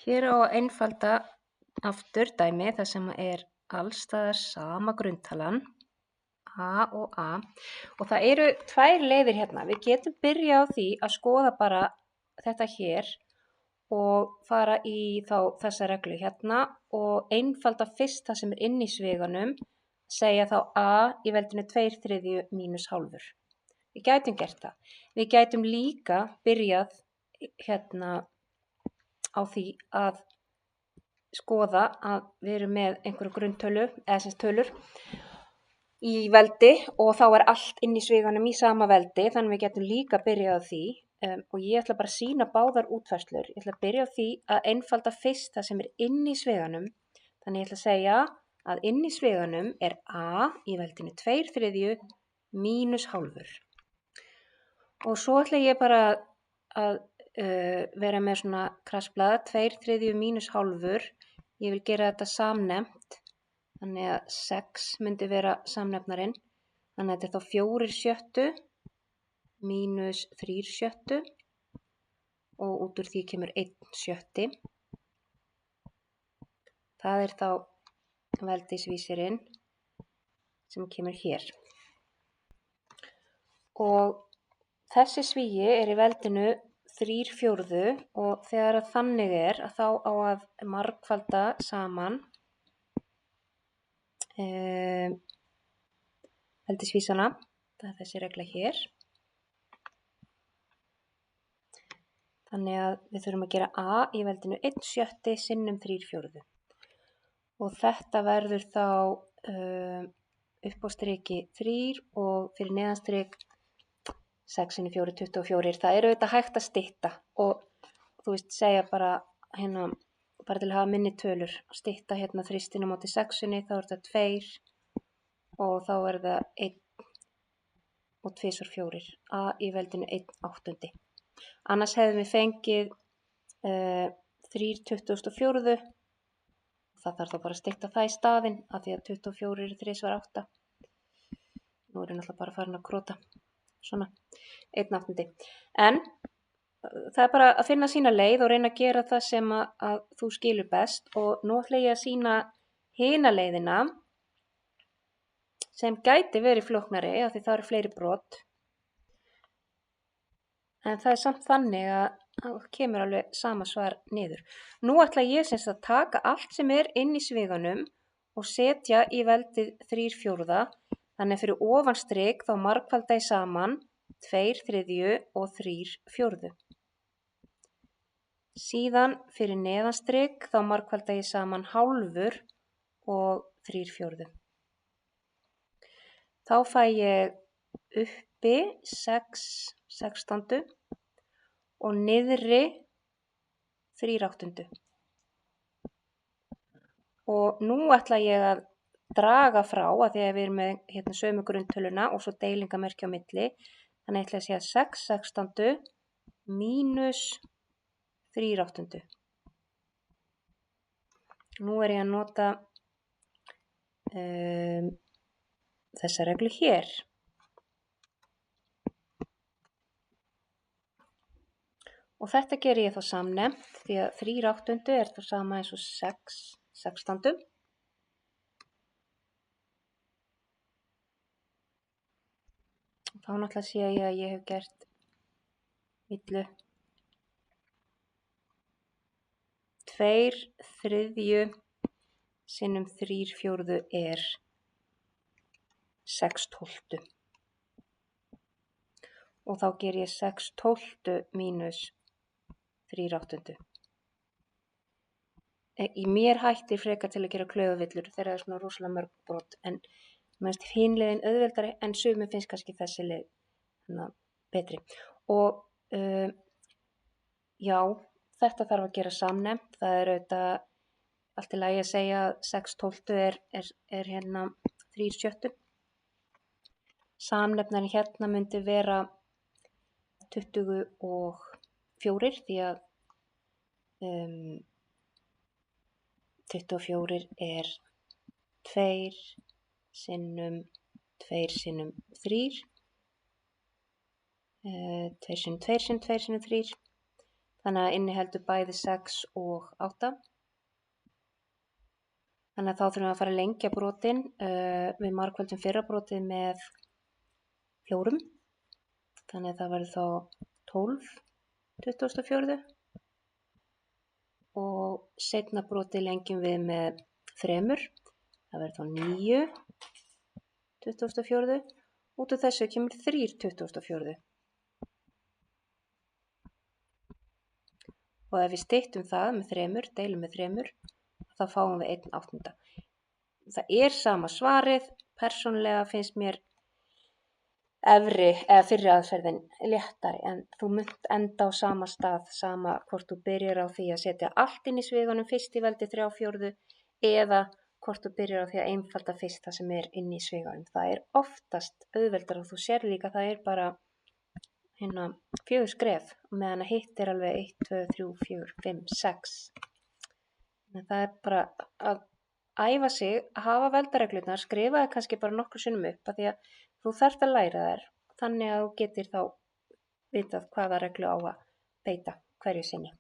Hér á að einfalda aftur dæmi þar sem alls staðar sama grunntalan, a og a, og það eru tvær leiðir hérna. Við getum byrjað á því að skoða bara þetta hér og fara í þessa reglu hérna og einfalda fyrst það sem inni í sviganum, segja þá a í veldinu 2/3 mínus hálfur. Við gætum gert það. Við gætum líka byrjað hérna á því að skoða að við erum með einhverju grunntölu eða sem tölur í veldi og þá allt inn í sviganum í sama veldi, þannig við getum líka byrjað á því og ég ætla bara að sýna báðar útfærslur. Ég ætla að byrja á því að einfalda fyrst það sem inn í sviganum, þannig ég ætla að segja að inn í sviganum a í veldinu 2/3 mínus hálfur og svo ætla ég bara að vera með svona krassblað 2/3 mínus hálfur. Ég vil gera þetta samnefnt, þannig að 6 myndi vera samnefnarinn, þannig að þetta þá 4/6 mínus 3/6 og út úr því kemur 1/6. Það þá veldisvísirinn sem kemur hér. Og þessi svíi í veldinu 3/4 og þegar að þannig að þá á að margfalda saman veldisvísana, það þessi regla hér. Þannig að við þurfum að gera a í veldinu 1/6 sinnum 3/4 og þetta verður þá upp á striki 3 og fyrir neðanstrik 6 × 4 = 24. Það auðvitað hægt að stytta og þú veist segja bara hérna, bara til að hafa minni tölur, stytta hérna þristin á móti 6-unni, þá þetta 2 og þá það 1 og 2 × 4, a í veldinu 1/8. Annars hefðum við fengið 3/24. Það þarf þá bara að stytta það í staðinn af því að 24 er 3 × 8. Nú erum náttúrulega bara farin að krota svona 1/8. En það bara að finna sína leið og reyna að gera það sem að þú skilur best og nú ætla ég að sýna hina leiðina sem gæti verið flóknari af því það eru fleiri brot. En það samt þannig að það kemur alveg sama svar niður. Nú ætla ég sem sagt að taka allt sem inn í sviganum og setja í veldið 3/4. Þannig að fyrir ofan strik þá margfalda ég saman 2/3 og 3/4. Síðan fyrir neðan strik þá margfalda ég saman hálfur og 3/4. Þá fæ ég uppi 6/16 og niðri 3/8. Og nú ætla ég að draga frá að því að við erum með hérna sömu grunntöluna og svo deilingamerki á milli. Þannig ætla ég að segja 6/16 mínus 3/8. Nú ég að nota þessa reglu hér. Og þetta gerir ég þá samnefnt því að 3/8 þá sama eins og 6/16. Þá náttúrulega sé ég að ég hef gert millu 2/3 sinnum 3/4 er 6/12. Og þá ger ég 6/12 mínus 3/8. Í mér hættir frekar til að gera klaufavillur þegar það svona rosalega mörg brot en mér finnst hin leiðin auðveldari en sumum finnst kannski þessi leið betri. Og já, þetta þarf að gera samnefnt. Það auðvitað allt í lagi að segja að 6/12 er hérna 3/6. Samnefnarinn hérna myndi vera 24 því að 24 er 2 sinnum 2 sinnum 3. 2 sinnum 2 sinnum 2 sinnum 3. Þannig að inniheldur bæði 6 og 8. Þannig að þá þurfum við að fara að lengja brotin. Við margföldum fyrra brotið með 4. Þannig að það verður þá 12 24. Og seinna brotið lengjum við með 3. Það verður þá 9 24. Út af þessu kemur 3 24. Og ef við styttum það með 3, deilum með 3, þá fáum við 1/8. Það er sama svarið. Persónulega finnst mér fyrri aðferðin léttari, en þú munt enda á sama stað, sama hvort þú byrjar á því að setja allt inn í sviganum fyrst í veldi 3/4 eða hvort þú byrjar á því að einfalda fyrst það sem er inn í sviganum. Það er oftast auðveldara og þú sér líka það er bara 4 skref, meðan að hitt er alveg 1, 2, 3, 4, 5, 6. En það er bara að æfa sig, að hafa veldareglurnar, skrifa það kannski bara nokkrum sinnum upp, af því að þú þarft að læra þær, þannig að þú getur þá vitað hvaða reglu á að beita hverju sinni.